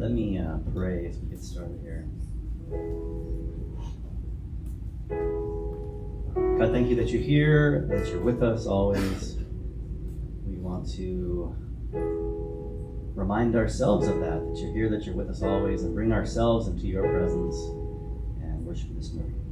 Let me pray as we get started here. God, thank you that you're here, that you're with us always. We want to remind ourselves of that you're here, that you're with us always, and bring ourselves into your presence and worship you this morning.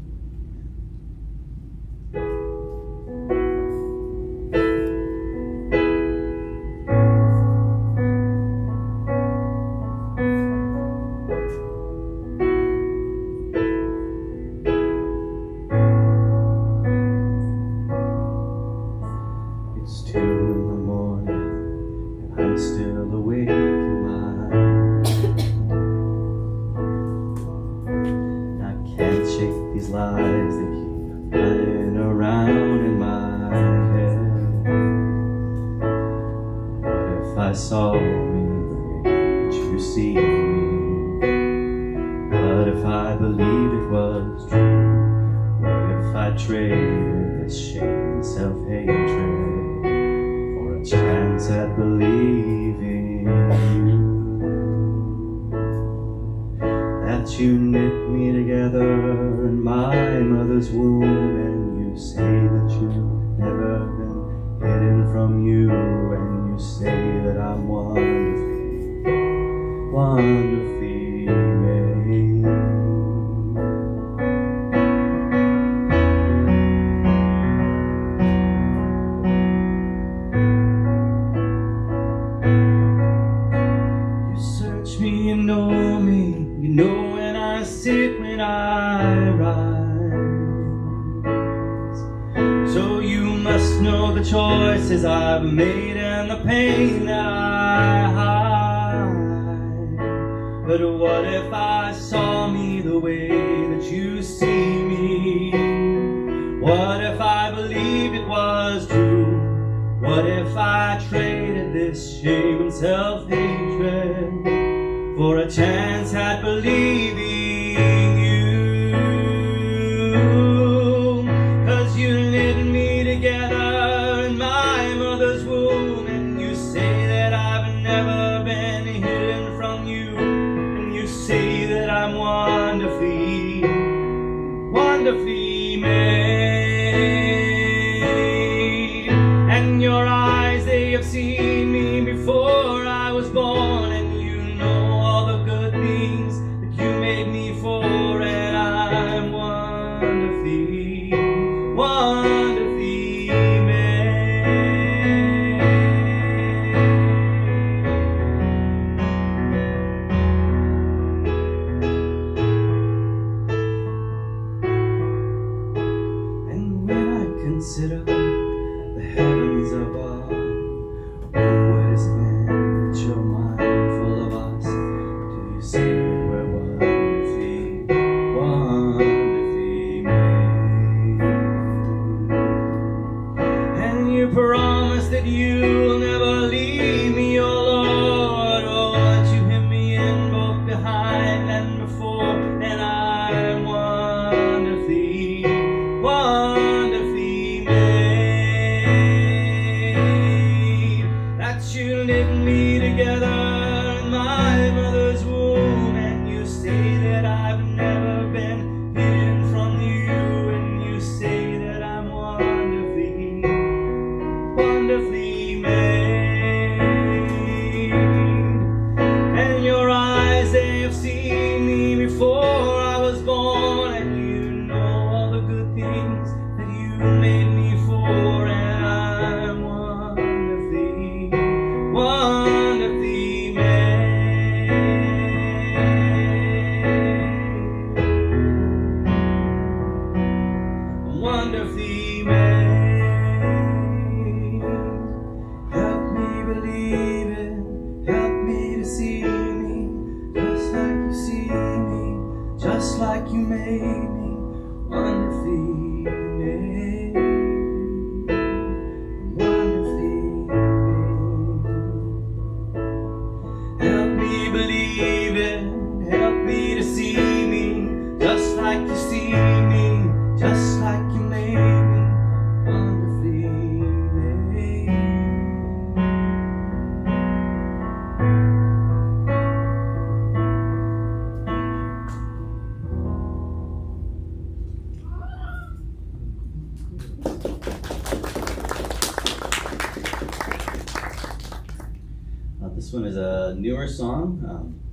a newer song,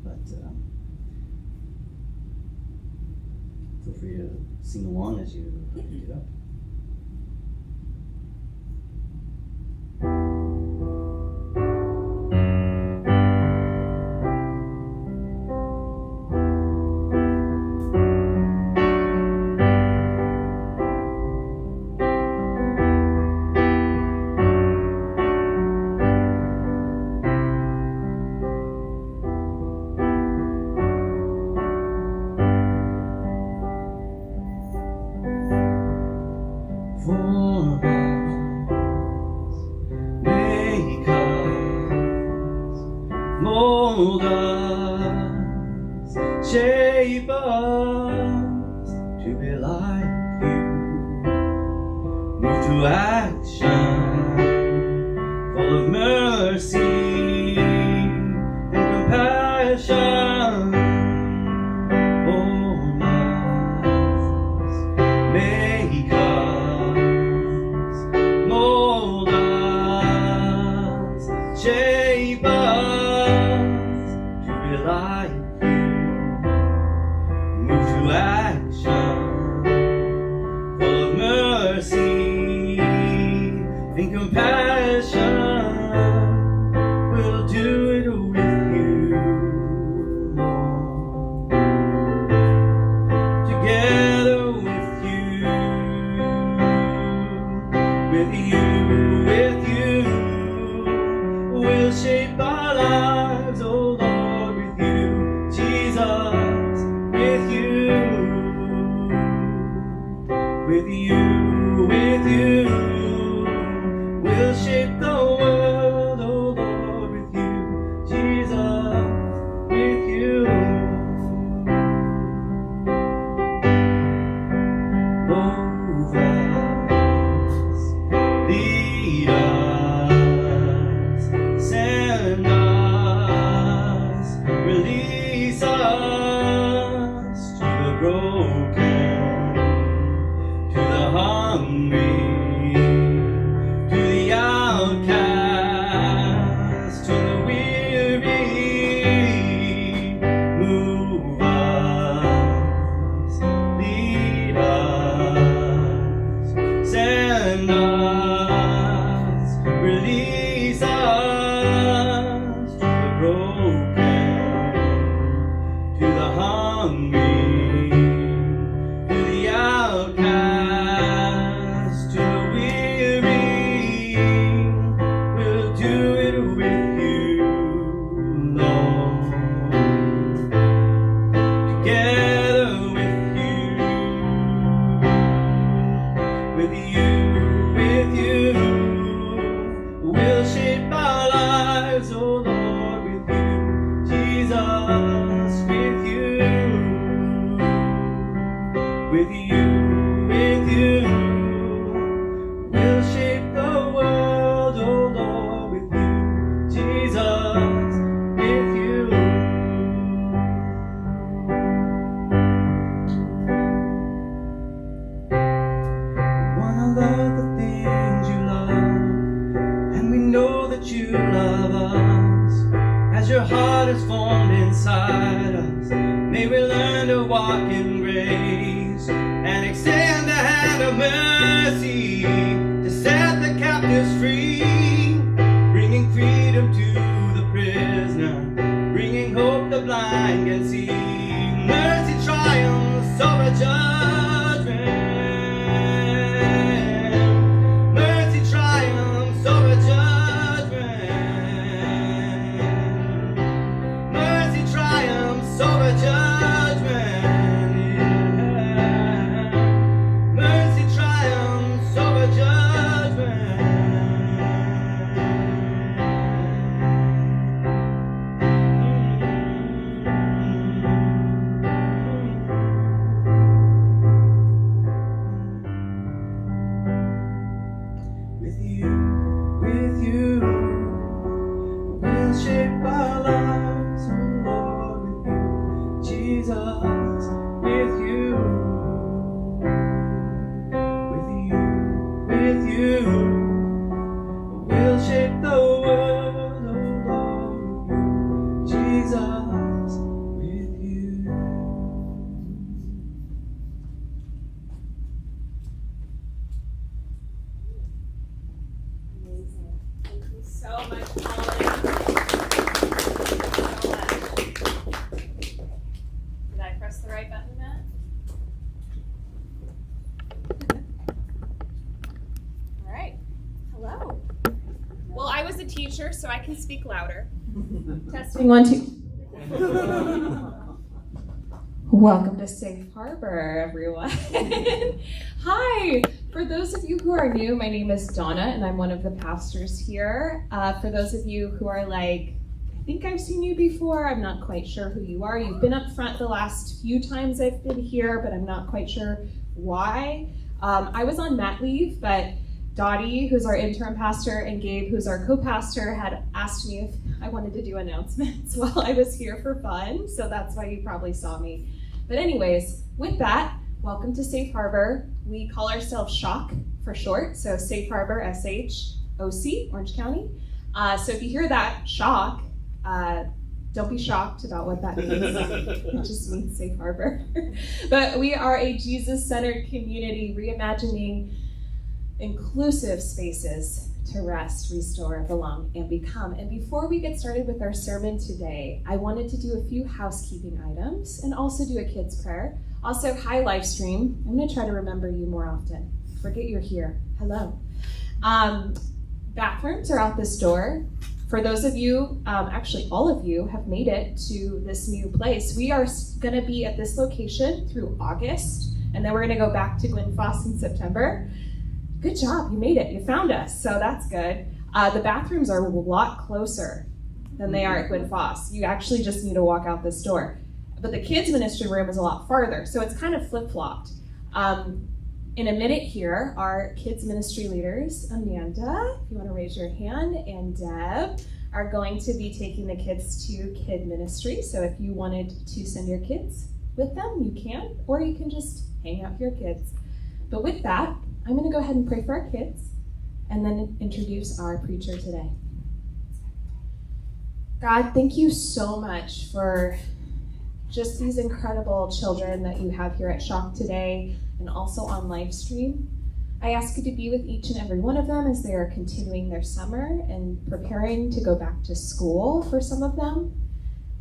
but feel free to sing along as you pick it up. Mold us, shape us to be like you. Move to action, full of mercy and compassion. Form us, make us, mold us, shape us. Like you, move to action, full of mercy and compassion. We'll do it with you, Lord. Together with you, we'll shape our lives, oh Lord. With you, we'll shape the world, oh Lord, with you, Jesus, with you. Move us, lead us, send us, release us to the broken, hungry, to the outcast, to the weary. Move us, lead us, send us, release us to the broken, to the hungry, to the outcast. With you, we'll shape our lives, oh Lord, with you, Jesus, with you, we'll shape the world, oh Lord, with you, Jesus, with you. Love the things you love, and we know that you love us. As your heart is formed inside us, may we learn to walk in grace and extend the hand of mercy to set the captives free, bringing freedom to the prisoner, bringing hope the blind can see. Mercy triumphs over judgment. With you, we'll shape our lives, oh Lord, with you, Jesus, with you, we'll shape the world, oh Lord, with you, rise with you. Amazing. Thank you so much, Colin. Did I press the right button, Matt? All right. Hello. Well, I was a teacher, so I can speak louder. Testing 1, 2. Welcome to Safe Harbor, everyone. Hi. For those of you who are new, my name is Donna, and I'm one of the pastors here. For those of you who are like, I think I've seen you before, I'm not quite sure who you are. You've been up front the last few times I've been here, but I'm not quite sure why. I was on mat leave, but Dottie, who's our interim pastor, and Gabe, who's our co-pastor, had asked me if I wanted to do announcements while I was here for fun, so that's why you probably saw me. But anyways, with that, welcome to Safe Harbor. We call ourselves SHOC for short, so Safe Harbor, SHOC, Orange County. So if you hear that, SHOC, don't be shocked about what that means. It just means Safe Harbor. But we are a Jesus-centered community reimagining inclusive spaces to rest, restore, belong, and become. And before we get started with our sermon today, I wanted to do a few housekeeping items and also do a kid's prayer. Also, hi, live stream. I'm going to try to remember you more often. Forget you're here. Hello. Bathrooms are out this door. For those of you, actually all of you, have made it to this new place. We are going to be at this location through August, and then we're going to go back to Glenfoss in September. Good job, you made it. You found us, so that's good. The bathrooms are a lot closer than they are at Glenfoss. You actually just need to walk out this door. But the kids' ministry room is a lot farther, so it's kind of flip-flopped. In a minute here, our kids' ministry leaders, Amanda, if you want to raise your hand, and Deb, are going to be taking the kids to kid ministry. So if you wanted to send your kids with them, you can, or you can just hang out with your kids. But with that, I'm going to go ahead and pray for our kids and then introduce our preacher today. God, thank you so much for just these incredible children that you have here at SHOC today and also on live stream. I ask you to be with each and every one of them as they are continuing their summer and preparing to go back to school for some of them.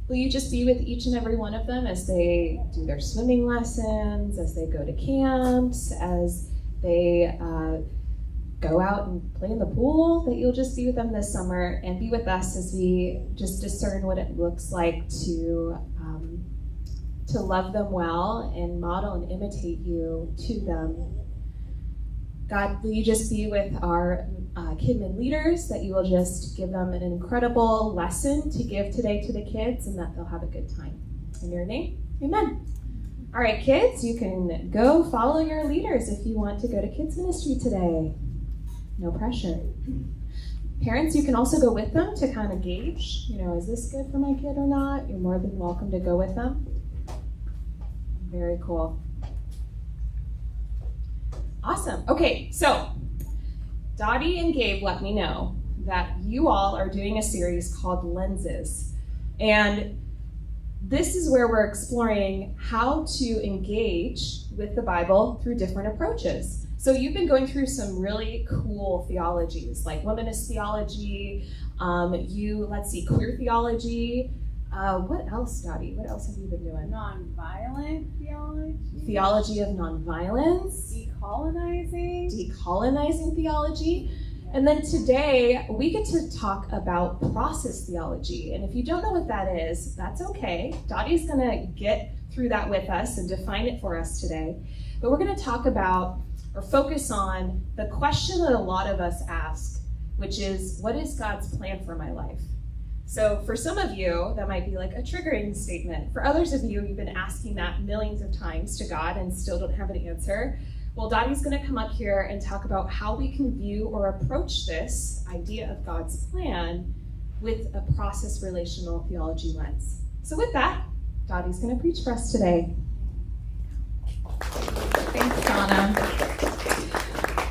Will you just be with each and every one of them as they do their swimming lessons, as they go to camps, as they go out and play in the pool, that you'll just be with them this summer and be with us as we just discern what it looks like to love them well and model and imitate you to them. God, will you just be with our KidMin leaders, that you will just give them an incredible lesson to give today to the kids and that they'll have a good time. In your name, amen. All right, kids, you can go follow your leaders if you want to go to kids ministry today. No pressure. Parents, you can also go with them to kind of gauge, is this good for my kid or not? You're more than welcome to go with them. Very cool. Awesome. Okay, so Dottie and Gabe let me know that you all are doing a series called Lenses. And this is where we're exploring how to engage with the Bible through different approaches. So you've been going through some really cool theologies, like womanist theology, queer theology. What else, Dottie? What else have you been doing? Nonviolent theology. Theology of nonviolence. Decolonizing theology. And then today, we get to talk about process theology. And if you don't know what that is, that's okay. Dottie's going to get through that with us and define it for us today. But we're going to talk about or focus on the question that a lot of us ask, which is, what is God's plan for my life? So for some of you, that might be like a triggering statement. For others of you, you've been asking that millions of times to God and still don't have an answer. Well, Dottie's going to come up here and talk about how we can view or approach this idea of God's plan with a process relational theology lens. So with that, Dottie's going to preach for us today. Thanks, Donna.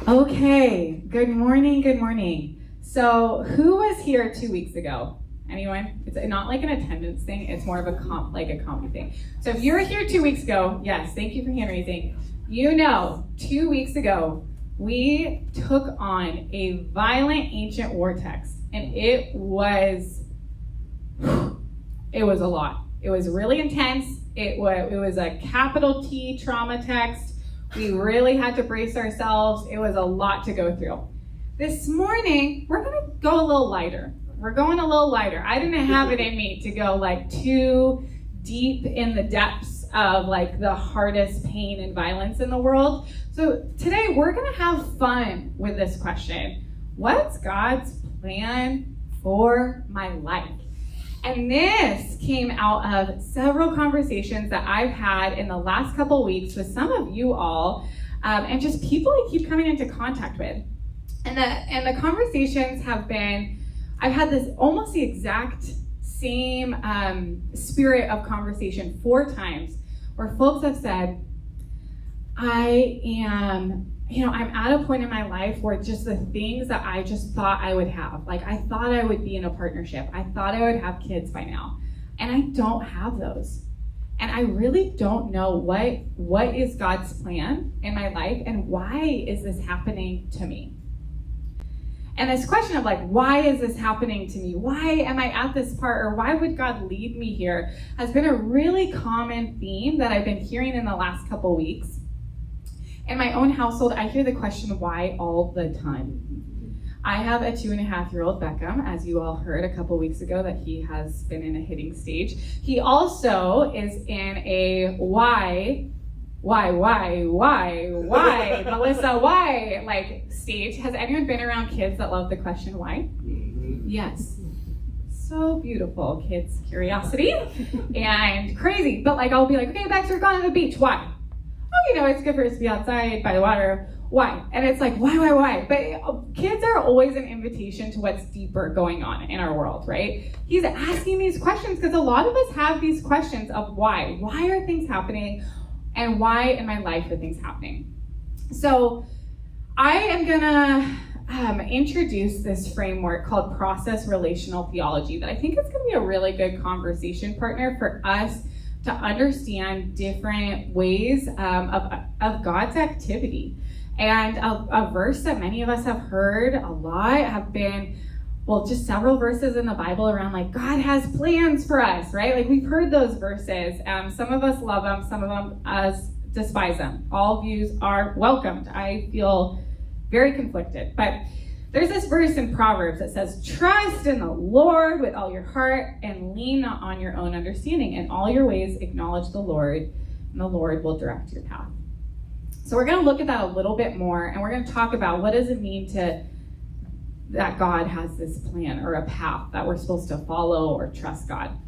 Okay, good morning. So who was here 2 weeks ago? Anyone? It's not like an attendance thing. It's more of a comedy thing. So if you were here 2 weeks ago, yes, thank you for hand raising. 2 weeks ago, we took on a violent ancient war text, and it was a lot. It was really intense. It was a capital T trauma text. We really had to brace ourselves. It was a lot to go through. This morning, we're going to go a little lighter. We're going a little lighter. I didn't have it in me to go like too deep in the depths of like the hardest pain and violence in the world. So today we're going to have fun with this question. What's God's plan for my life? And this came out of several conversations that I've had in the last couple weeks with some of you all, and just people I keep coming into contact with. And the conversations have been, I've had this almost the exact same spirit of conversation 4 times where folks have said, I'm at a point in my life where just the things that I just thought I would have, like I thought I would be in a partnership. I thought I would have kids by now. And I don't have those. And I really don't know what is God's plan in my life and why is this happening to me? And this question of like, why is this happening to me? Why am I at this part? Or why would God lead me here? Has been a really common theme that I've been hearing in the last couple weeks. In my own household, I hear the question why all the time. I have a 2.5-year-old Beckham, as you all heard a couple weeks ago that he has been in a hitting stage. He also is in a why, Melissa, why, like stage. Has anyone been around kids that love the question why? Yes. So beautiful, kids' curiosity and crazy. But like I'll be like, okay, Bex, we're going to the beach. Why? Oh, it's good for us to be outside by the water. Why? And it's like, why? But kids are always an invitation to what's deeper going on in our world, right? He's asking these questions because a lot of us have these questions of why. Why are things happening? And why in my life are things happening? So I am gonna introduce this framework called Process Relational Theology that I think is gonna be a really good conversation partner for us to understand different ways of God's activity. And a verse that many of us have heard a lot have been, just several verses in the Bible around like, God has plans for us, right? Like we've heard those verses. Some of us love them, some of us despise them. All views are welcomed. I feel very conflicted, but there's this verse in Proverbs that says, trust in the Lord with all your heart and lean not on your own understanding. In all your ways, acknowledge the Lord, and the Lord will direct your path. So we're going to look at that a little bit more, and we're going to talk about what does it mean that God has this plan or a path that we're supposed to follow or trust God.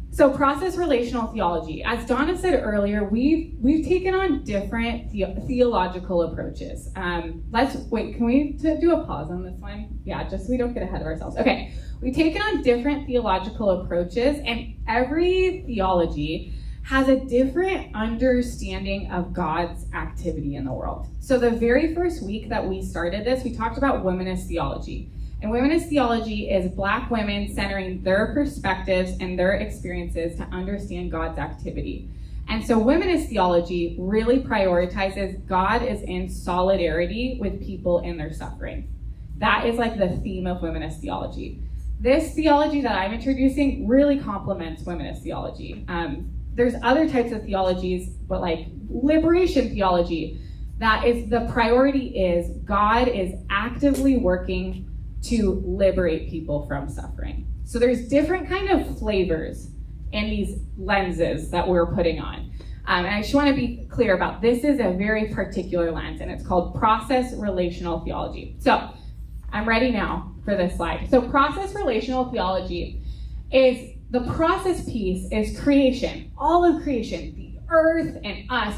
So process relational theology. As Donna said earlier, we've taken on different theological approaches. Can we do a pause on this one? Yeah, just so we don't get ahead of ourselves. Okay, we've taken on different theological approaches, and every theology has a different understanding of God's activity in the world. So the very first week that we started this, we talked about womanist theology. And womanist theology is Black women centering their perspectives and their experiences to understand God's activity. And so womanist theology really prioritizes God is in solidarity with people in their suffering. That is like the theme of womanist theology. This theology that I'm introducing really complements womanist theology. There's other types of theologies, but like liberation theology, that is the priority is God is actively working to liberate people from suffering. So there's different kind of flavors in these lenses that we're putting on. And I just want to be clear about this is a very particular lens, and it's called Process Relational Theology. So I'm ready now for this slide. So process relational theology is the process piece is creation, all of creation, the earth and us.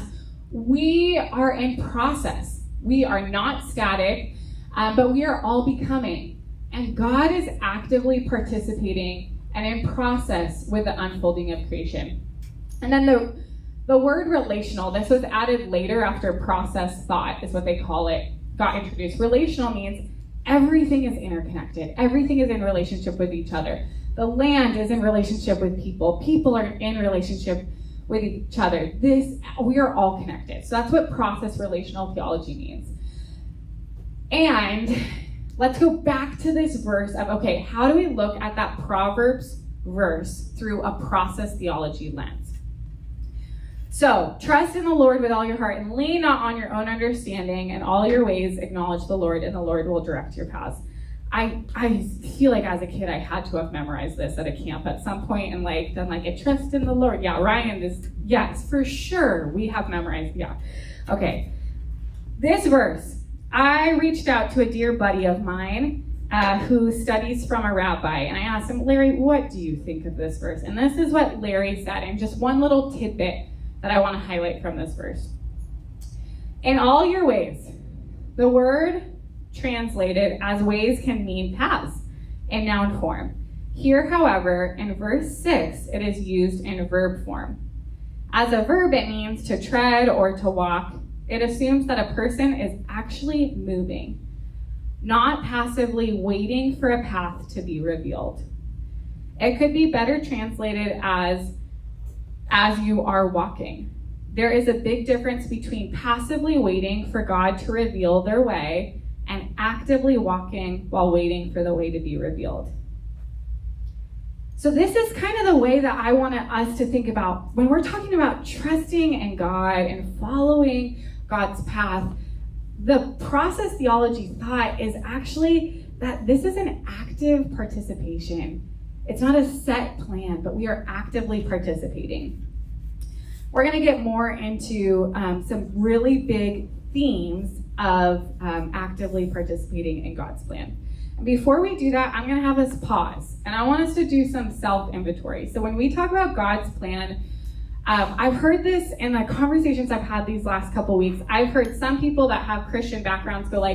We are in process. We are not static, but we are all becoming. And God is actively participating and in process with the unfolding of creation. And then the word relational, this was added later after process thought, is what they call it, got introduced. Relational means everything is interconnected. Everything is in relationship with each other. The land is in relationship with people. People are in relationship with each other. We are all connected. So that's what process relational theology means. And let's go back to this verse of, okay, how do we look at that Proverbs verse through a process theology lens? So, trust in the Lord with all your heart and lean not on your own understanding. In all your ways acknowledge the Lord, and the Lord will direct your paths. I feel like as a kid I had to have memorized this at a camp at some point and done I trust in the Lord. Yeah, Ryan is, yes, for sure we have memorized, yeah. Okay, this verse, I reached out to a dear buddy of mine who studies from a rabbi, and I asked him, Larry, what do you think of this verse? And this is what Larry said, and just one little tidbit that I want to highlight from this verse. In all your ways, the word translated as ways can mean paths in noun form. Here, however, in verse 6, it is used in verb form. As a verb, it means to tread or to walk. It assumes that a person is actually moving, not passively waiting for a path to be revealed. It could be better translated as you are walking. There is a big difference between passively waiting for God to reveal their way and actively walking while waiting for the way to be revealed. So this is kind of the way that I want us to think about when we're talking about trusting in God and following God's path. The process theology thought is actually that this is an active participation. It's not a set plan, but we are actively participating. We're going to get more into some really big themes of actively participating in God's plan. And before we do that, I'm going to have us pause, and I want us to do some self-inventory. So when we talk about God's plan, I've heard this in the conversations I've had these last couple weeks. I've heard some people that have Christian backgrounds go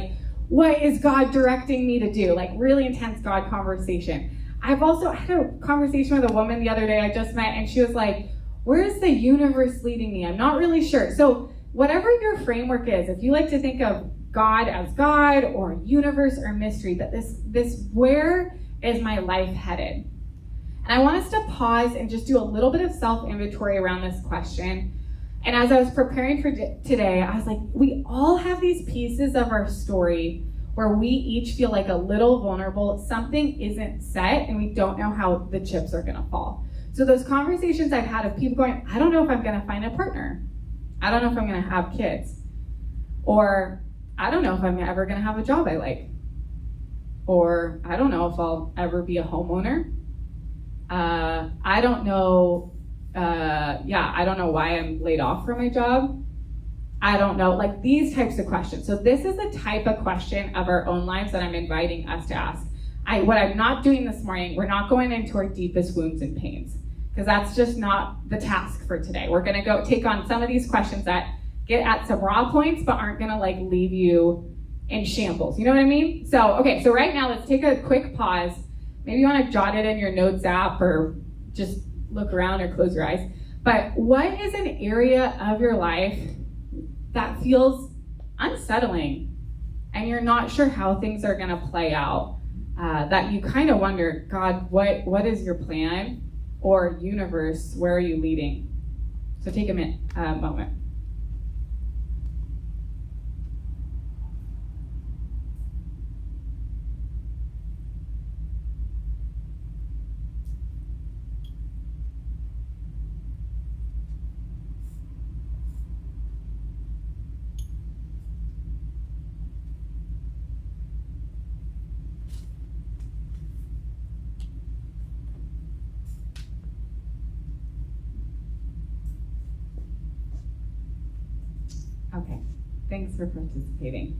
what is God directing me to do? Really intense God conversation. I've also had a conversation with a woman the other day I just met, and she was like, where is the universe leading me? I'm not really sure. So whatever your framework is, if you like to think of God as God or universe or mystery, but this where is my life headed? And I want us to pause and just do a little bit of self-inventory around this question. And as I was preparing for today, I was like, we all have these pieces of our story where we each feel like a little vulnerable. Something isn't set and we don't know how the chips are gonna fall. So those conversations I've had of people going, I don't know if I'm gonna find a partner. I don't know if I'm gonna have kids. Or I don't know if I'm ever gonna have a job I like. Or I don't know if I'll ever be a homeowner. I don't know, I don't know why I'm laid off from my job. I don't know, these types of questions. So this is the type of question of our own lives that I'm inviting us to ask. What I'm not doing this morning, we're not going into our deepest wounds and pains, because that's just not the task for today. We're gonna go take on some of these questions that get at some raw points, but aren't gonna leave you in shambles. You know what I mean? So right now let's take a quick pause. Maybe you wanna jot it in your notes app or just look around or close your eyes. But what is an area of your life that feels unsettling and you're not sure how things are gonna play out? That you kind of wonder, God, what is your plan? Or universe, where are you leading? So take a moment. Okay, thanks for participating.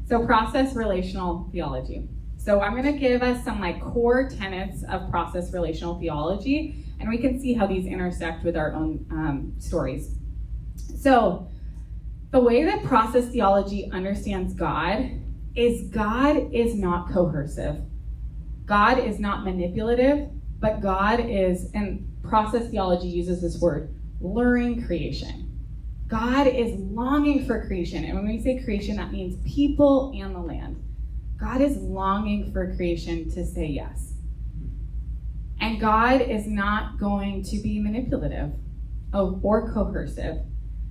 So process relational theology. So I'm gonna give us some core tenets of process relational theology, and we can see how these intersect with our own stories. So the way that process theology understands God is not coercive. God is not manipulative, but God is, and process theology uses this word, luring creation. God is longing for creation. And when we say creation, that means people and the land. God is longing for creation to say yes. And God is not going to be manipulative or coercive.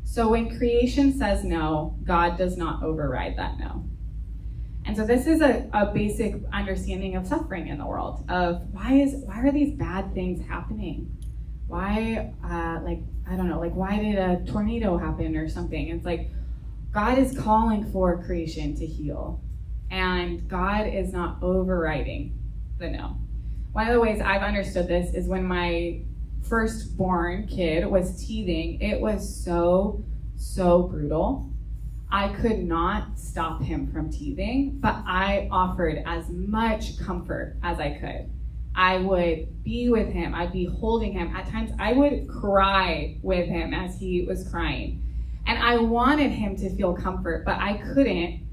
So when creation says no, God does not override that no. And so this is a basic understanding of suffering in the world, of why are these bad things happening? Why, why did a tornado happen or something? It's like, God is calling for creation to heal, and God is not overriding the no. One of the ways I've understood this is when my firstborn kid was teething. It was so brutal. I could not stop him from teething, but I offered as much comfort as I could. I would be with him. I'd be holding him. At times, I would cry with him as he was crying. And I wanted him to feel comfort, but I couldn't.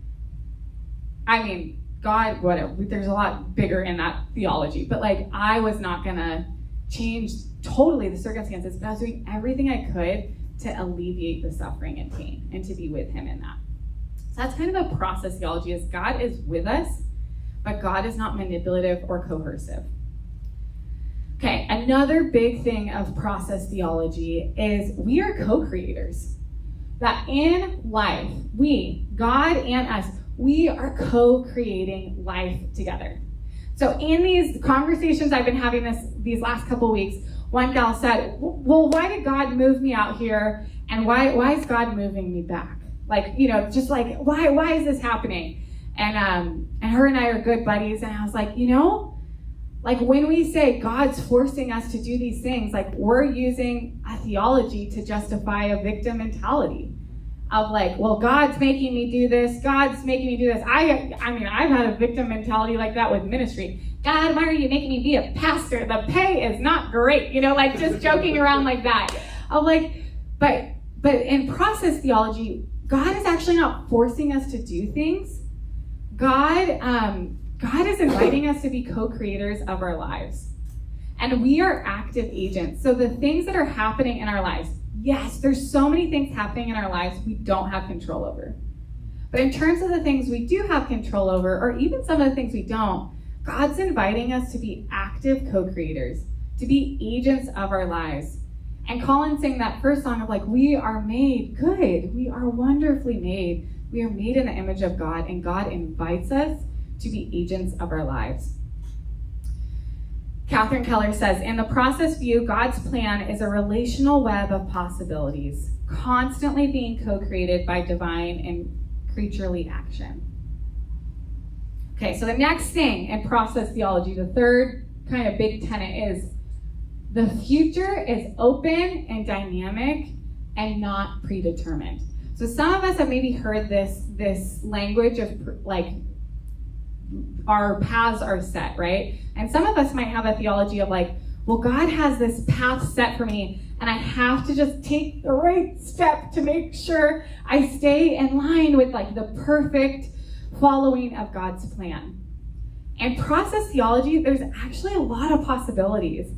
I mean, God, whatever, there's a lot bigger in that theology, but like, I was not gonna change totally the circumstances, but I was doing everything I could to alleviate the suffering and pain and to be with him in that. So that's kind of the process theology, is God is with us, but God is not manipulative or coercive. Okay, another big thing of process theology is we are co-creators. That in life, we, God and us, we are co-creating life together. So in these conversations I've been having these last couple weeks, one gal said, well, why did God move me out here? And why is God moving me back? Like, just like, why is this happening? And her and I are good buddies. And I was like, like when we say God's forcing us to do these things, like we're using a theology to justify a victim mentality. Of like, well, God's making me do this. God's making me do this. I mean, I've had a victim mentality like that with ministry. God, why are you making me be a pastor? The pay is not great. Like just joking around like that. I'm like, but in process theology, God is actually not forcing us to do things. God is inviting us to be co-creators of our lives. And we are active agents. So the things that are happening in our lives, yes, there's so many things happening in our lives we don't have control over. But in terms of the things we do have control over, or even some of the things we don't, God's inviting us to be active co-creators, to be agents of our lives. And Colin sang that first song of like, we are made good. We are wonderfully made. We are made in the image of God, and God invites us to be agents of our lives. Catherine Keller says, in the process view, God's plan is a relational web of possibilities, constantly being co-created by divine and creaturely action. Okay, so the next thing in process theology, the third kind of big tenet is the future is open and dynamic and not predetermined. So some of us have maybe heard this language of like, our paths are set, right? And some of us might have a theology of like, well, God has this path set for me, and I have to just take the right step to make sure I stay in line with like the perfect following of God's plan. And process theology, there's actually a lot of possibilities.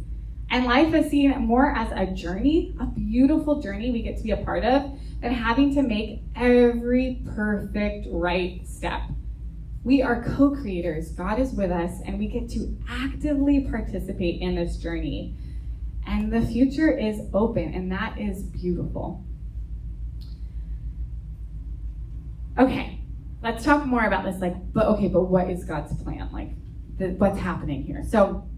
And life is seen more as a journey, a beautiful journey we get to be a part of, than having to make every perfect right step. We are co-creators. God is with us, and we get to actively participate in this journey. And the future is open, and that is beautiful. Okay, let's talk more about this. But what is God's plan? What's happening here? So,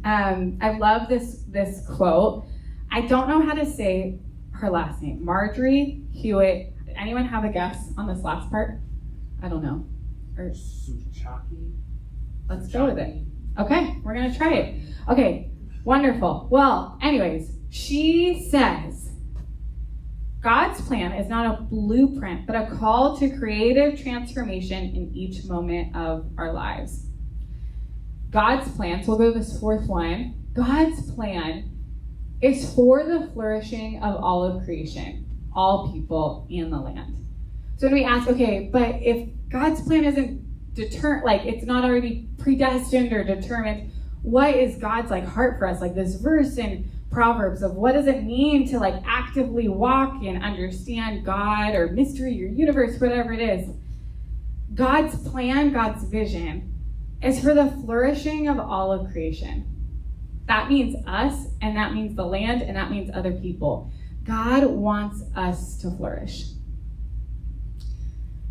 I love this quote. I don't know how to say her last name. Marjorie Hewitt. Anyone have a guess on this last part? I don't know. Suchaki? Let's go with it. Okay, we're going to try it. Okay, wonderful. Well, anyways, she says, God's plan is not a blueprint, but a call to creative transformation in each moment of our lives. God's plan, so we'll go to this fourth one. God's plan is for the flourishing of all of creation, all people, and the land. So when we ask, okay, but if God's plan isn't it's not already predestined or determined, what is God's heart for us? This verse in Proverbs of what does it mean to actively walk and understand God or mystery or universe, whatever it is. God's plan, God's vision is for the flourishing of all of creation. That means us, and that means the land, and that means other people. God wants us to flourish.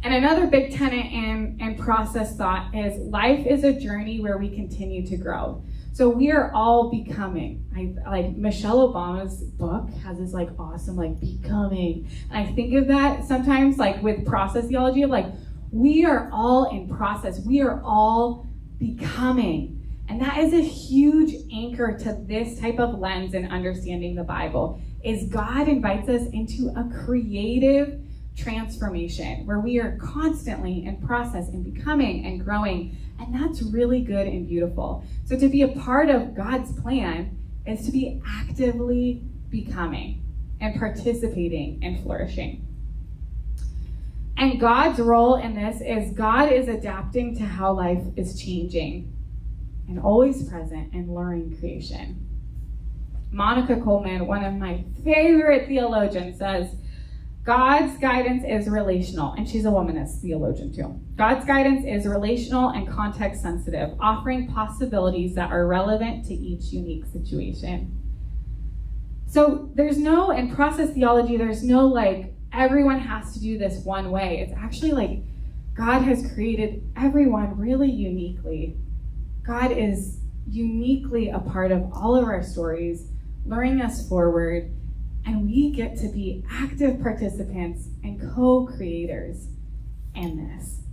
And another big tenet in process thought is life is a journey where we continue to grow. So we are all becoming. Like Michelle Obama's book has this like awesome like becoming. And I think of that sometimes like with process theology of like we are all in process. We are all becoming. And that is a huge anchor to this type of lens in understanding the Bible, is God invites us into a creative transformation where we are constantly in process and becoming and growing. And that's really good and beautiful. So to be a part of God's plan is to be actively becoming and participating and flourishing. And God's role in this is God is adapting to how life is changing and always present in luring creation. Monica Coleman, one of my favorite theologians, says, God's guidance is relational, and she's a womanist theologian too. God's guidance is relational and context sensitive, offering possibilities that are relevant to each unique situation. So there's no, in process theology, there's no like, everyone has to do this one way. It's actually like, God has created everyone really uniquely. God is uniquely a part of all of our stories, luring us forward, and we get to be active participants and co-creators in this.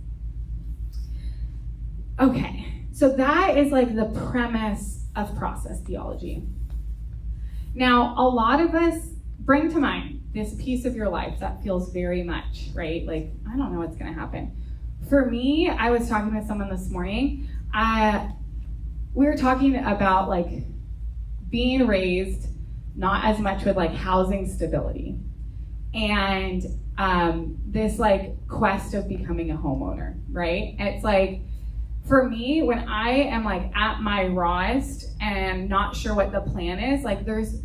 Okay, so that is like the premise of process theology. Now, a lot of us bring to mind this piece of your life that feels very much, right? Like, I don't know what's gonna happen. For me, I was talking to someone this morning. We were talking about like being raised not as much with like housing stability and this like quest of becoming a homeowner, right? And it's like, for me, when I am like at my rawest and not sure what the plan is, like there's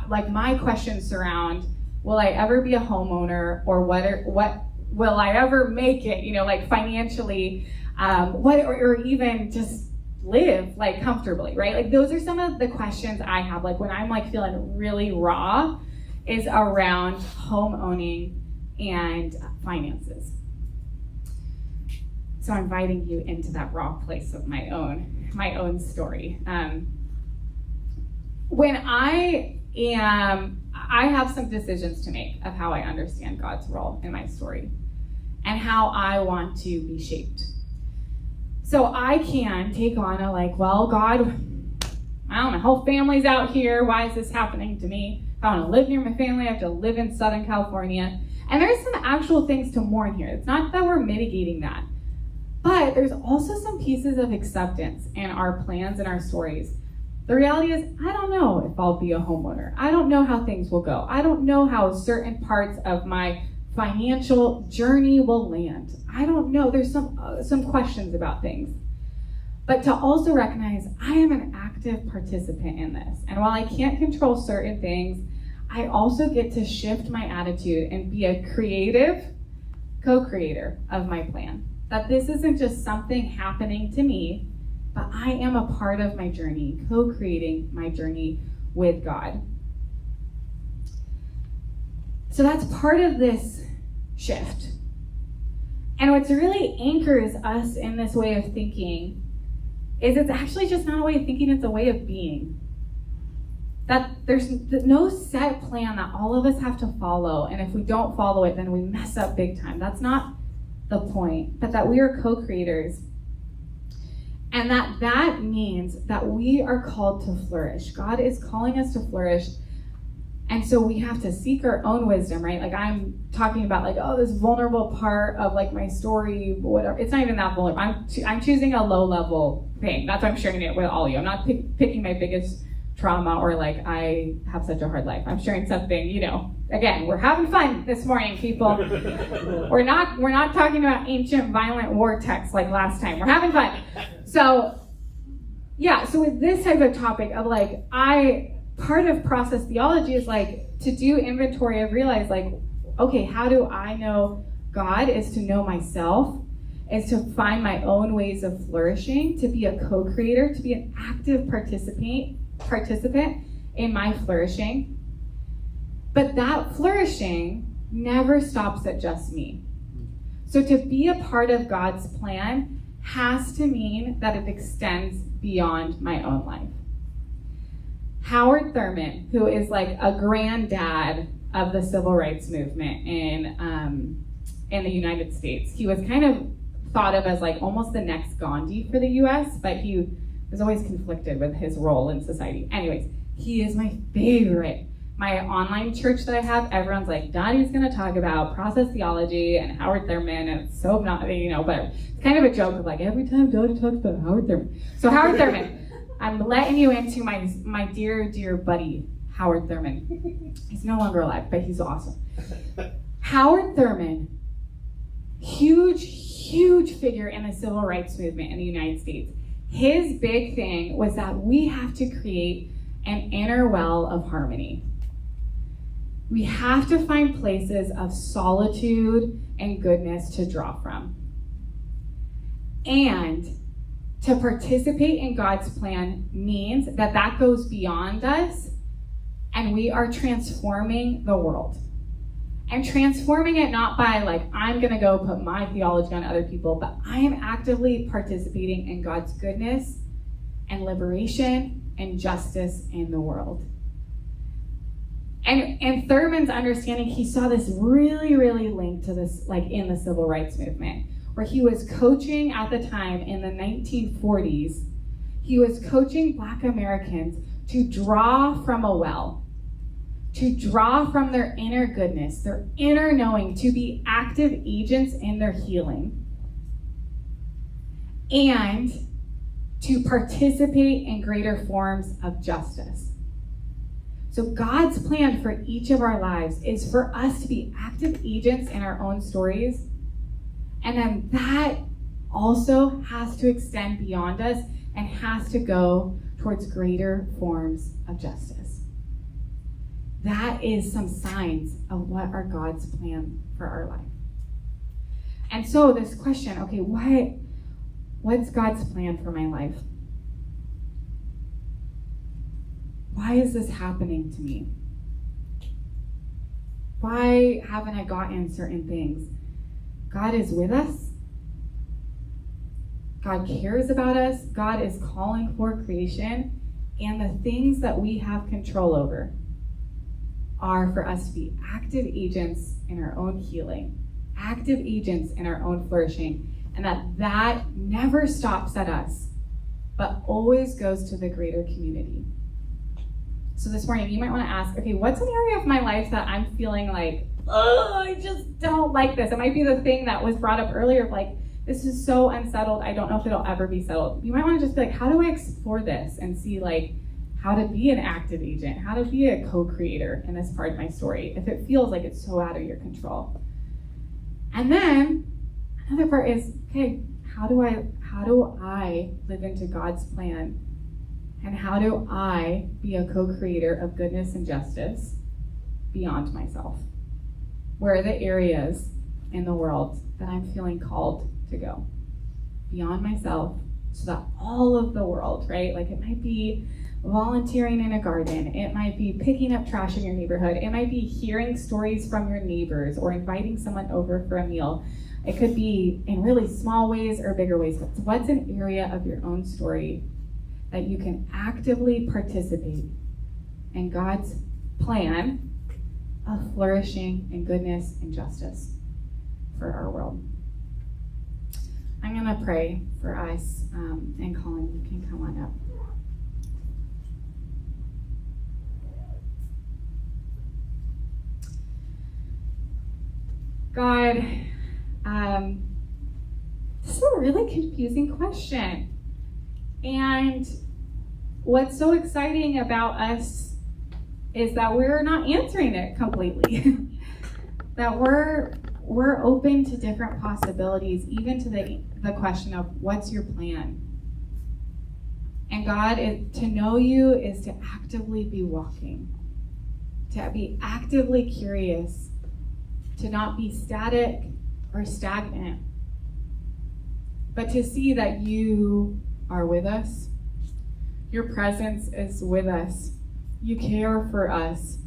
like my questions surround, will I ever be a homeowner, or what will I ever make it, you know, like financially, or even just live like comfortably, right? Like those are some of the questions I have, like when I'm like feeling really raw, is around home owning and finances. So I'm inviting you into that raw place of my own story. When I have some decisions to make of how I understand God's role in my story and how I want to be shaped. So I can take on a like, well, God, I don't know, my whole family's out here. Why is this happening to me? If I want to live near my family, I have to live in Southern California. And there's some actual things to mourn here. It's not that we're mitigating that. But there's also some pieces of acceptance in our plans and our stories. The reality is, I don't know if I'll be a homeowner. I don't know how things will go. I don't know how certain parts of my financial journey will land. I don't know. There's some questions about things. But to also recognize I am an active participant in this. And while I can't control certain things, I also get to shift my attitude and be a creative co-creator of my plan. That this isn't just something happening to me, but I am a part of my journey, co-creating my journey with God. So that's part of this shift. And what's really anchors us in this way of thinking is it's actually just not a way of thinking, it's a way of being. That there's no set plan that all of us have to follow, and if we don't follow it, then we mess up big time. That's not the point, but that we are co-creators. And that means that we are called to flourish. God is calling us to flourish. And so we have to seek our own wisdom, right? Like I'm talking about like, oh, this vulnerable part of like my story, whatever. It's not even that vulnerable. I'm choosing a low level thing. That's why I'm sharing it with all of you. I'm not picking my biggest trauma or like I have such a hard life. I'm sharing something, you know, again, we're having fun this morning, people. We're not talking about ancient violent war texts like last time. We're having fun. So yeah, so with this type of topic of like, part of process theology is like to do inventory of realize like, okay, how do I know God is to know myself, is to find my own ways of flourishing, to be a co-creator, to be an active participant participant in my flourishing. But that flourishing never stops at just me. So to be a part of God's plan has to mean that it extends beyond my own life. Howard Thurman, who is like a granddad of the civil rights movement in the United States, he was kind of thought of as like almost the next Gandhi for the US, but he was always conflicted with his role in society. Anyways, he is my favorite. My online church that I have, everyone's like, Dottie's gonna talk about process theology and Howard Thurman, and it's so not, but it's kind of a joke of like, every time Dottie talks about Howard Thurman. So Howard Thurman, I'm letting you into my dear, dear buddy, Howard Thurman. He's no longer alive, but he's awesome. Howard Thurman, huge figure in the civil rights movement in the United States. His big thing was that we have to create an inner well of harmony. We have to find places of solitude and goodness to draw from. And to participate in God's plan means that goes beyond us, and we are transforming the world. And transforming it not by like, I'm gonna go put my theology on other people, but I am actively participating in God's goodness and liberation and justice in the world. And Thurman's understanding, he saw this really linked to this, like in the civil rights movement, where he was coaching at the time in the 1940s. He was coaching Black Americans to draw from a well, to draw from their inner goodness, their inner knowing, to be active agents in their healing, and to participate in greater forms of justice. So God's plan for each of our lives is for us to be active agents in our own stories, and then that also has to extend beyond us and has to go towards greater forms of justice. That is some signs of what are God's plan for our life. And so this question, okay, what's God's plan for my life? Why is this happening to me? Why haven't I gotten certain things? God is with us. God cares about us. God is calling for creation. And the things that we have control over are for us to be active agents in our own healing, active agents in our own flourishing, and that never stops at us, but always goes to the greater community. So this morning, you might want to ask, okay, what's an area of my life that I'm feeling like, oh, I just don't like this? It might be the thing that was brought up earlier of like, this is so unsettled, I don't know if it'll ever be settled. You might want to just be like, how do I explore this and see like how to be an active agent, how to be a co-creator in this part of my story if it feels like it's so out of your control. And then another part is, okay, how do I live into God's plan? And how do I be a co-creator of goodness and justice beyond myself? Where are the areas in the world that I'm feeling called to go beyond myself so that all of the world, right? Like it might be volunteering in a garden. It might be picking up trash in your neighborhood. It might be hearing stories from your neighbors or inviting someone over for a meal. It could be in really small ways or bigger ways. But what's an area of your own story that you can actively participate in God's plan of flourishing in goodness and justice for our world? I'm going to pray for us, and Colin, you can come on up. God, this is a really confusing question. And what's so exciting about us is that we're not answering it completely. That we're open to different possibilities, even to the question of what's your plan? And God, to know you is to actively be walking, to be actively curious, to not be static or stagnant, but to see that you are with us, Your presence is with us. You care for us.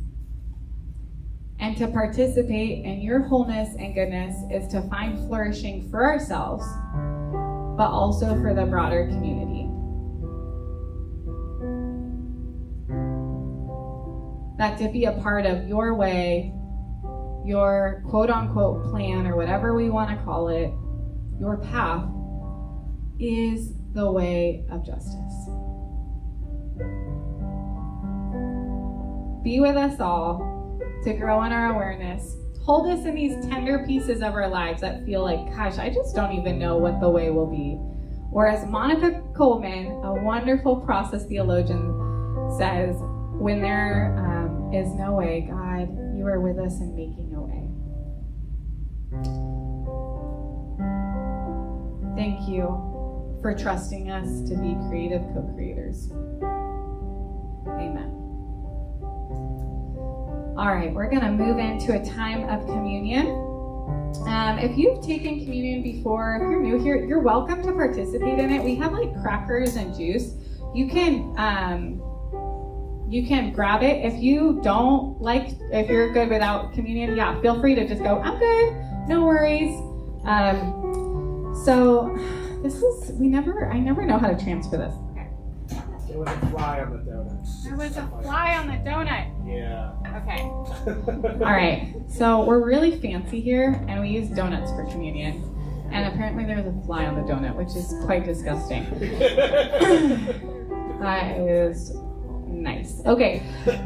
And to participate in your wholeness and goodness is to find flourishing for ourselves, but also for the broader community. That to be a part of your way, your quote-unquote plan, or whatever we want to call it, your path, is the way of justice. Be with us all to grow in our awareness. Hold us in these tender pieces of our lives that feel like, gosh, I just don't even know what the way will be. Or as Monica Coleman, a wonderful process theologian, says, when there is no way, God, you are with us in making a way. Thank you for trusting us to be creative co-creators. Amen. All right, we're going to move into a time of communion. If you've taken communion before, if you're new here, you're welcome to participate in it. We have like crackers and juice. You can grab it. If you don't like, if you're good without communion, yeah, feel free to just go, I'm good, no worries. So this is, I never know how to transfer this. Okay. There was a fly on the donut. There was a fly on the donut. Yeah. Okay. All right. So we're really fancy here, and we use donuts for communion. And apparently there was a fly on the donut, which is quite disgusting. That is nice. Okay.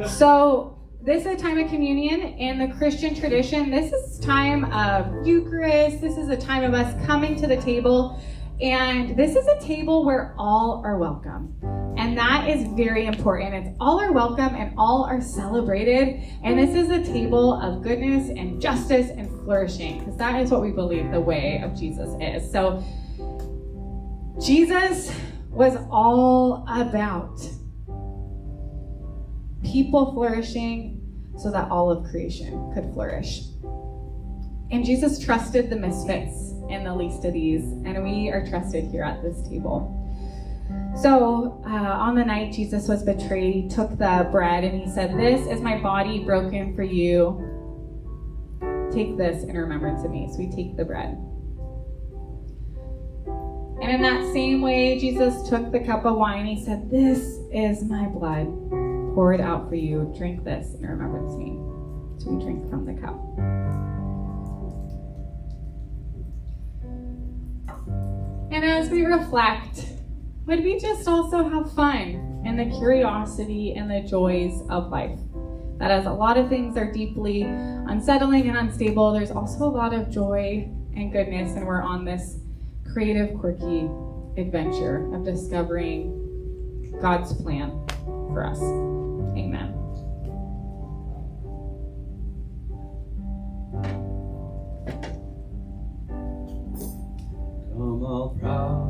So this is a time of communion. In the Christian tradition, this is time of Eucharist. This is a time of us coming to the table. And this is a table where all are welcome. And that is very important. It's all are welcome and all are celebrated. And this is a table of goodness and justice and flourishing, because that is what we believe the way of Jesus is. So Jesus was all about people flourishing so that all of creation could flourish. And Jesus trusted the misfits and the least of these, and we are trusted here at this table. So on the night Jesus was betrayed, he took the bread and he said, "This is my body broken for you. Take this in remembrance of me." So we take the bread. And in that same way, Jesus took the cup of wine. He said, "This is my blood poured out for you. Drink this in remembrance of me." So we drink from the cup. And as we reflect, would we just also have fun in the curiosity and the joys of life? That as a lot of things are deeply unsettling and unstable, there's also a lot of joy and goodness, and we're on this creative, quirky adventure of discovering God's plan for us. Amen. Come all proud,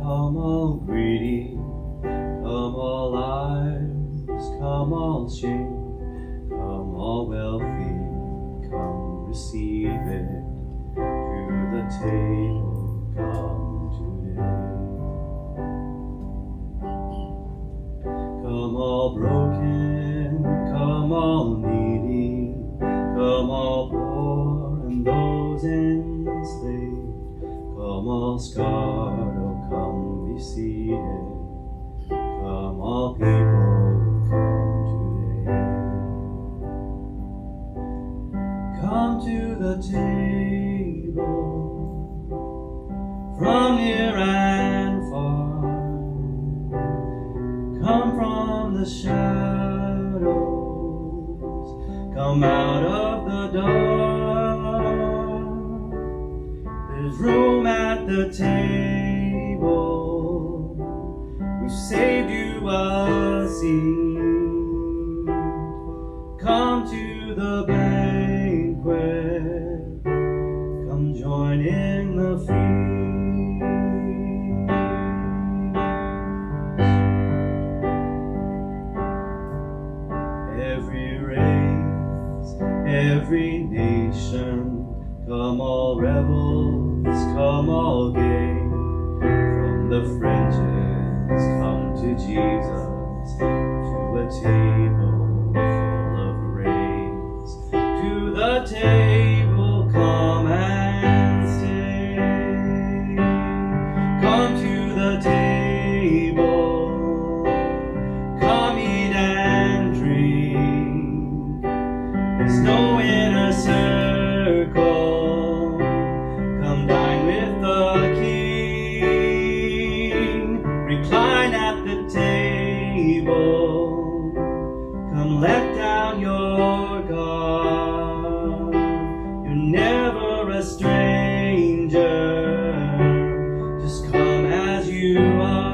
come all greedy, come all liars, come all shame, come all wealthy, come receive it. To the table, come today. Come all broken, come all needy, come all poor and those enslaved. Come all scarred, oh come be seated. Come all people, come today. Come to the table, from near and far. Come from the shadows, come out of the dark. There's room at the table, who saved you a seat. Come to the banquet, come join in the feast. Every race, every nation, come all rebels, come all gay, from the fringes come to to Jesus, to a table full of grace, to the table come and stay. Come to the table, come eat and drink. There's no inner circle, come dine with the King. Recline at the table, come let down your guard. You're never a stranger, just come as you are.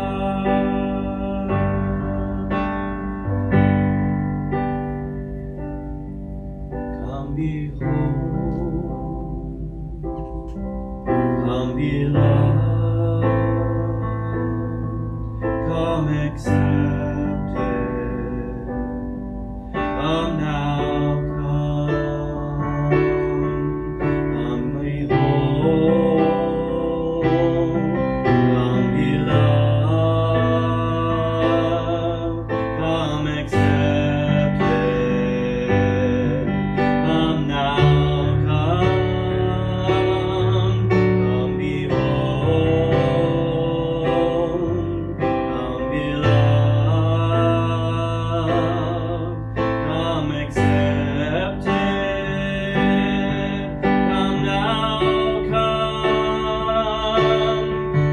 Come behold, come be loved, come accepted, come now, come behold, come be loved, come accepted, come now, come behold, come be loved, come accepted, come now,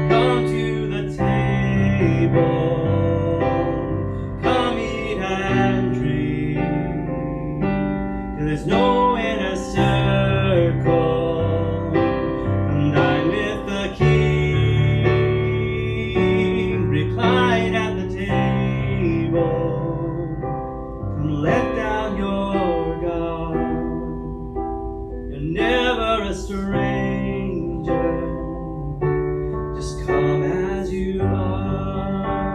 come to the table, come eat and drink. There's no inner circle, come dine with the King. Recline at the table, come let down your guard. You're never a stranger, just come as you are.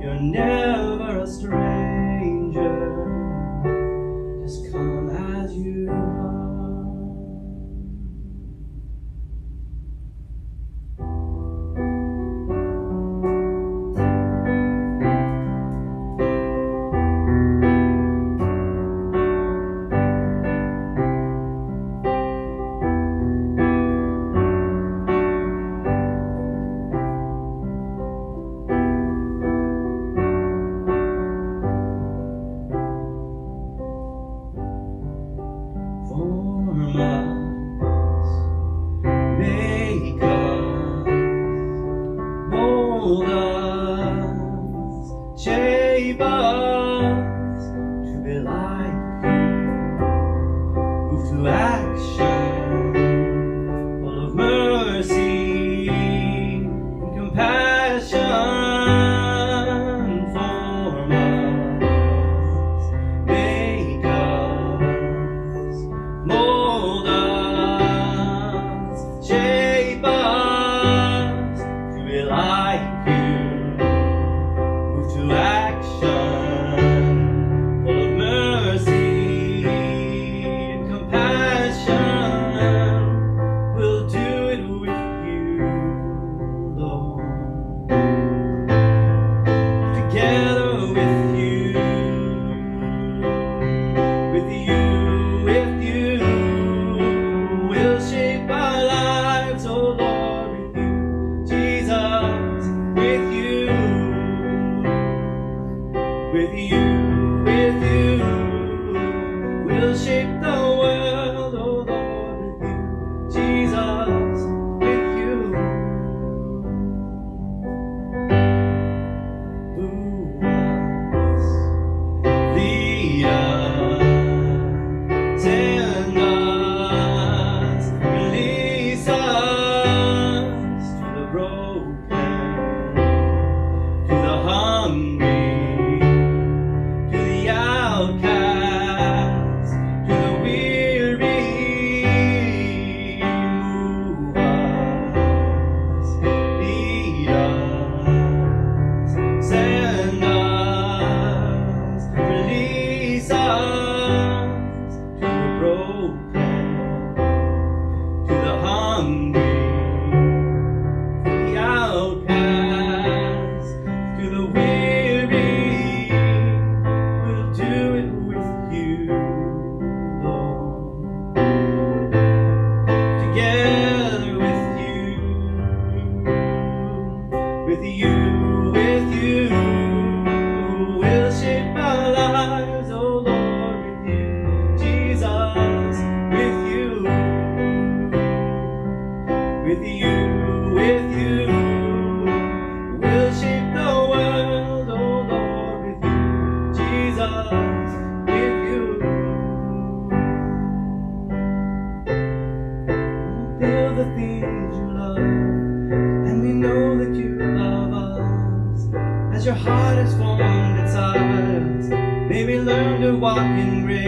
You're never a stranger, just come as you are. Form us, make us, mold us, shape us to be like you. Move to action, full of mercy and compassion. Form us, make us, mold us, shape us to be like you. Move to action, full of mercy and compassion.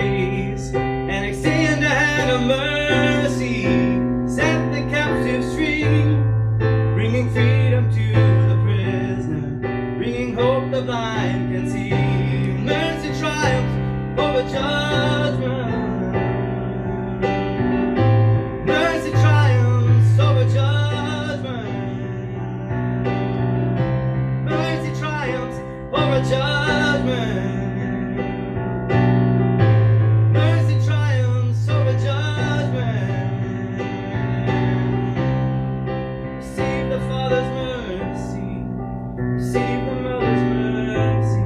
grace and extend a hand of mercy. Set the captives free, bringing freedom to the prisoner, bringing hope the blind can see. Mercy triumphs over judgment. Mercy triumphs over judgment. Mercy triumphs over judgment. Mercy triumphs over judgment. Receive the Father's mercy. Receive the Mother's mercy.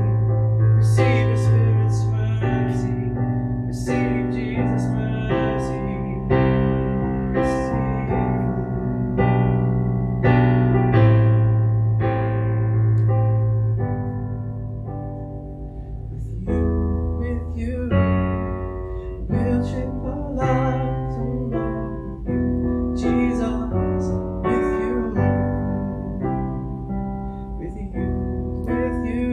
Receive the Spirit's mercy. Receive Jesus' mercy. With you, we'll shape our lives, oh Lord, with you, Jesus, with you,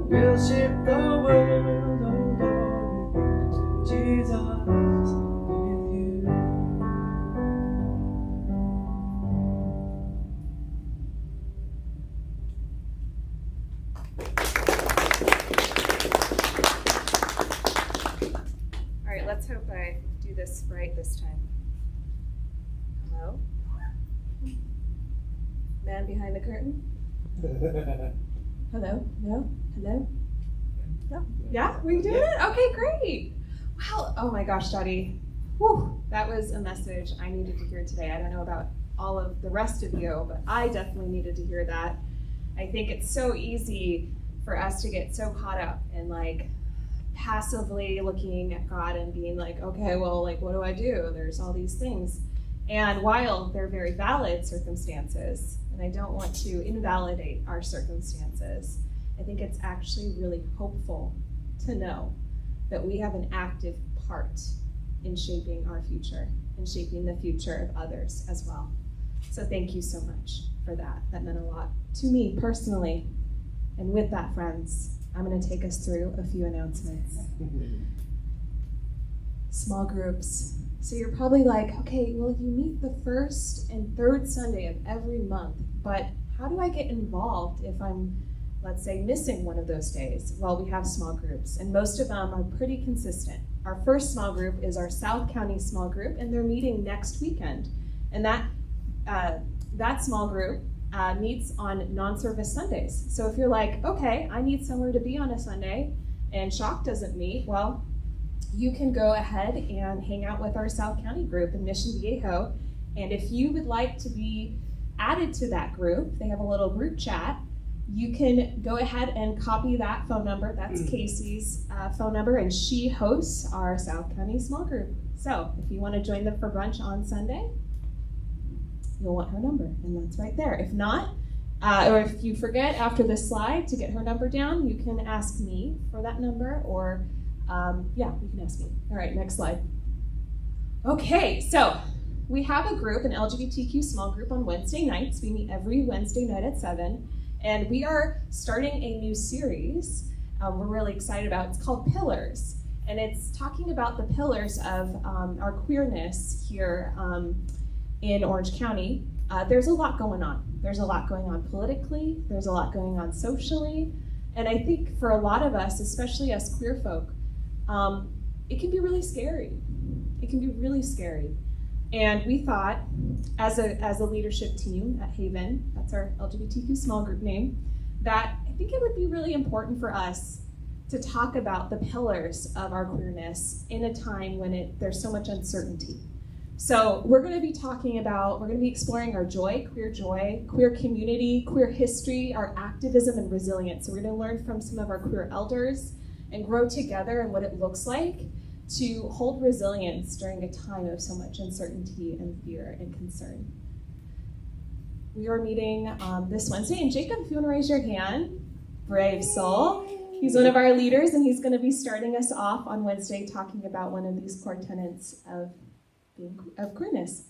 we'll shape the world, oh Lord, with you, Jesus, with you. All right, let's hope I do this right this time. Hello? Man behind the curtain? Hello? No? Hello? No? Yeah? We did it? Okay, great. Wow. Oh my gosh, Dottie. Whew. That was a message I needed to hear today. I don't know about all of the rest of you, but I definitely needed to hear that. I think it's so easy for us to get so caught up in like passively looking at God and being like, okay, well, like, what do I do? There's all these things. And while they're very valid circumstances, and I don't want to invalidate our circumstances, I think it's actually really hopeful to know that we have an active part in shaping our future and shaping the future of others as well. So thank you so much for that. That meant a lot to me personally. And with that, friends, I'm going to take us through a few announcements. Small groups. So you're probably like, okay, well, you meet the first and third Sunday of every month, but how do I get involved if I'm, let's say, missing one of those days? Well, we have small groups, and most of them are pretty consistent. Our first small group is our South County small group, and they're meeting next weekend. And that small group meets on non-service Sundays. So if you're like, okay, I need somewhere to be on a Sunday, and Shock doesn't meet, well, you can go ahead and hang out with our South County group in Mission Viejo. And if you would like to be added to that group, they have a little group chat. You can go ahead and copy that phone number. That's Casey's phone number, and she hosts our South County small group. So if you want to join them for brunch on Sunday, you'll want her number, and that's right there. If not, or if you forget after this slide to get her number down, you can ask me for that number, or you can ask me. All right, next slide. Okay, so we have a group, an LGBTQ small group on Wednesday nights. We meet every Wednesday night at 7, and we are starting a new series we're really excited about. It's called Pillars, and it's talking about the pillars of our queerness here in Orange County. There's a lot going on. There's a lot going on politically. There's a lot going on socially. And I think for a lot of us, especially us queer folk, it can be really scary. It can be really scary. And we thought, as a leadership team at Haven, that's our LGBTQ small group name, that I think it would be really important for us to talk about the pillars of our queerness in a time when there's so much uncertainty. So we're going to be exploring our joy, queer community, queer history, our activism and resilience. So we're going to learn from some of our queer elders and grow together in what it looks like to hold resilience during a time of so much uncertainty and fear and concern. We are meeting this Wednesday, and Jacob, if you want to raise your hand, brave soul. He's one of our leaders, and he's going to be starting us off on Wednesday talking about one of these core tenets of queerness.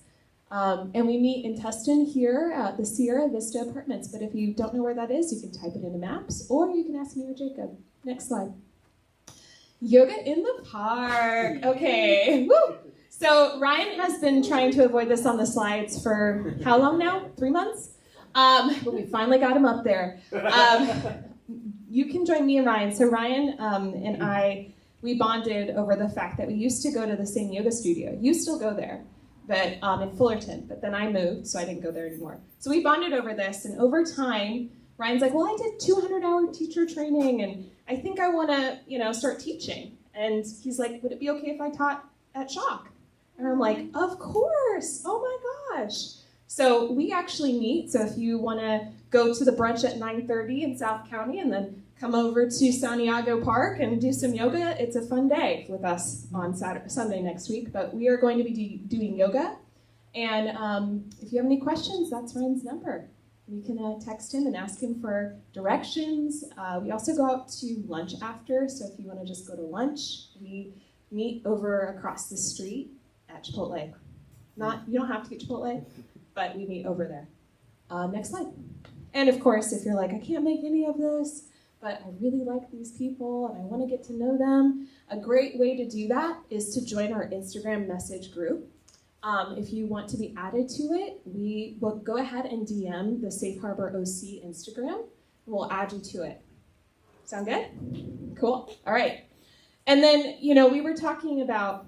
And we meet in Tustin here at the Sierra Vista Apartments, but if you don't know where that is, you can type it into maps, or you can ask me or Jacob. Next slide. Yoga in the park. Okay. Woo! So Ryan has been trying to avoid this on the slides for how long now? 3 months? But we finally got him up there. You can join me and Ryan. So Ryan and I, we bonded over the fact that we used to go to the same yoga studio. You still go there, but in Fullerton. But then I moved, so I didn't go there anymore. So we bonded over this, and over time, Ryan's like, well, I did 200-hour teacher training, and I think I want to, start teaching. And he's like, would it be okay if I taught at Shock? And I'm like, of course. Oh my gosh. So we actually meet. So if you want to go to the brunch at 9:30 in South County and then come over to Santiago Park and do some yoga, it's a fun day with us on Sunday next week. But we are going to be doing yoga. And if you have any questions, that's Ryan's number. You can text him and ask him for directions. We also go out to lunch after. So if you want to just go to lunch, we meet over across the street at Chipotle. You don't have to get Chipotle, but we meet over there. Next slide. And of course, if you're like, I can't make any of this, but I really like these people and I want to get to know them, a great way to do that is to join our Instagram message group. If you want to be added to it, we will go ahead and DM the Safe Harbor OC Instagram, and we'll add you to it. Sound good? Cool. All right. And then, we were talking about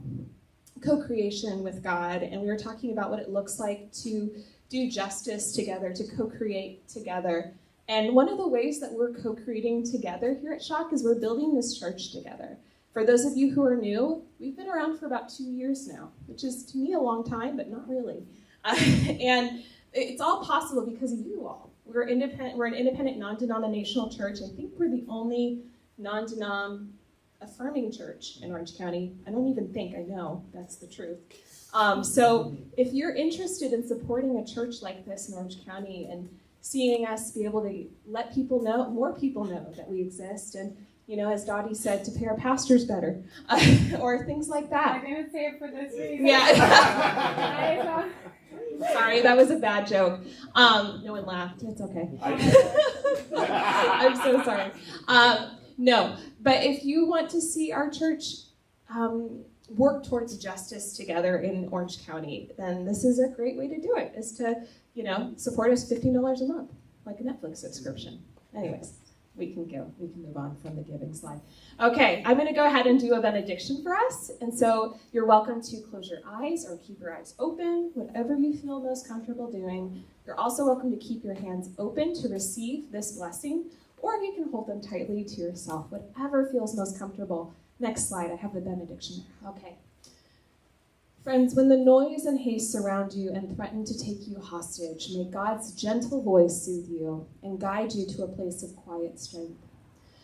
co-creation with God, and we were talking about what it looks like to do justice together, to co-create together. And one of the ways that we're co-creating together here at Shock is we're building this church together. For those of you who are new, we've been around for about 2 years now, which is to me a long time, but not really. And it's all possible because of you all. We're an independent, non-denominational church. I think we're the only non-denom affirming church in Orange County. I don't even think, I know, that's the truth. So if you're interested in supporting a church like this in Orange County and seeing us be able to let people know, more people know that we exist, and as Dottie said, to pay our pastors better, or things like that. I didn't say it for this reason. Yeah. Sorry, that was a bad joke. No one laughed. It's okay. I'm so sorry. No, but if you want to see our church work towards justice together in Orange County, then this is a great way to do it, is to, support us $15 a month, like a Netflix subscription. Anyways, we can move on from the giving slide. Okay, I'm going to go ahead and do a benediction for us. And so you're welcome to close your eyes or keep your eyes open, whatever you feel most comfortable doing. You're also welcome to keep your hands open to receive this blessing, or you can hold them tightly to yourself, whatever feels most comfortable. Next slide, I have the benediction there. Okay. Friends, when the noise and haste surround you and threaten to take you hostage, may God's gentle voice soothe you and guide you to a place of quiet strength.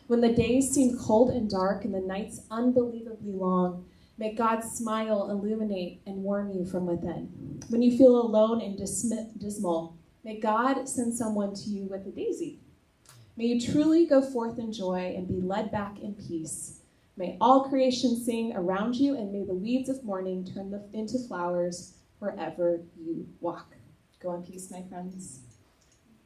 When the days seem cold and dark and the nights unbelievably long, may God's smile illuminate and warm you from within. When you feel alone and dismal, may God send someone to you with a daisy. May you truly go forth in joy and be led back in peace. May all creation sing around you, and may the weeds of morning turn into flowers wherever you walk. Go in peace, my friends.